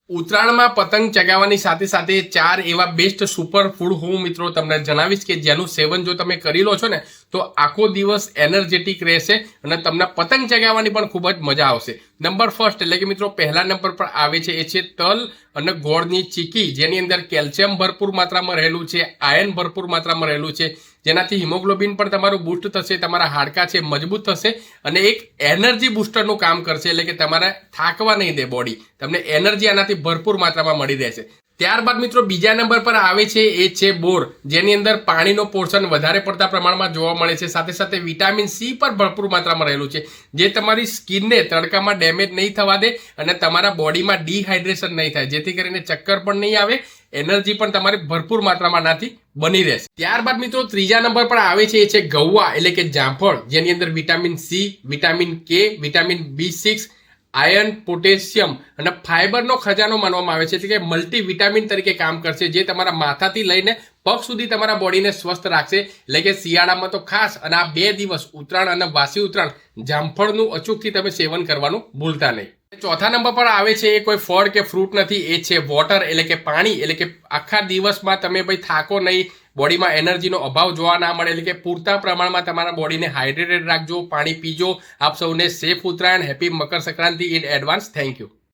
ઉત્તરાયણમાં પતંગ ચગાવવાની સાથે સાથે 4 એવા બેસ્ટ સુપર ફૂડ હું મિત્રો તમને જણાવીશ કે જેનું સેવન જો તમે કરી લો છો ને તો આખો દિવસ એનર્જેટિક રહેશે અને તમને પતંગ ચગાવવાની પણ ખૂબ જ મજા આવશે। નંબર ફર્સ્ટ એટલે કે મિત્રો પહેલા નંબર પર આવે છે એ છે તલ અને ગોળની ચીકી, જેની અંદર કેલ્શિયમ ભરપૂર માત્રામાં રહેલું છે, આયર્ન ભરપૂર માત્રામાં રહેલું છે, જેનાથી હિમોગ્લોબિન પણ તમારું બૂસ્ટ થશે, તમારા હાડકાં છે મજબૂત થશે અને એક એનર્જી બૂસ્ટરનું કામ કરશે, એટલે કે તમારે થાકવા નહીં દે બોડી, તમને એનર્જી આનાથી ભરપૂર માત્રામાં મળી રહેશે। ત્યારબાદ મિત્રો બીજા નંબર પર આવે છે એ છે બોર, જેની અંદર પાણીનો પોર્શન વધારે પડતા પ્રમાણમાં જોવા મળે છે, સાથે સાથે વિટામિન સી પર ભરપૂર માત્રામાં રહેલું છે, જે તમારી સ્કિનને તડકામાં ડેમેજ નહીં થવા દે અને તમારા બોડીમાં ડિહાઇડ્રેશન નહીં થાય, જેથી કરીને ચક્કર પણ નહીં આવે, એનર્જી પણ તમારી ભરપૂર માત્રામાં આનાથી બની રહેશે। ત્યારબાદ મિત્રો ત્રીજા નંબર પર આવે છે એ છે ગૌવા એટલે કે જામફળ, જેની અંદર વિટામિન સી, વિટામિન કે, વિટામિન B6, આયર્ન, પોટેશિયમ અને ફાઈબરનો ખજાનો માનવામાં આવે છે, એટલે કે મલ્ટીવિટામિન તરીકે કામ કરશે, જે તમારા માથાથી લઈને પગ સુધી તમારા બોડીને સ્વસ્થ રાખશે। એટલે કે શિયાળામાં તો ખાસ અને આ 2 દિવસ ઉત્તરાયણ અને વાસી ઉત્તરાયણ જામફળનું અચૂકથી તમે સેવન કરવાનું ભૂલતા નહીં। ચોથા નંબર પર આવે છે એ કોઈ ફળ કે ફ્રૂટ નથી, એ છે વોટર એટલે કે પાણી, એટલે કે આખા દિવસમાં તમે ભાઈ થાકો નહીં, બોડીમાં એનર્જીનો અભાવ જોવા ના મળે, એટલે કે પૂરતા પ્રમાણમાં તમારા બોડીને હાઇડ્રેટેડ રાખજો, પાણી પીજો। આપ સૌને safe Uttarayan, happy Makar Sankranti in advance, thank you.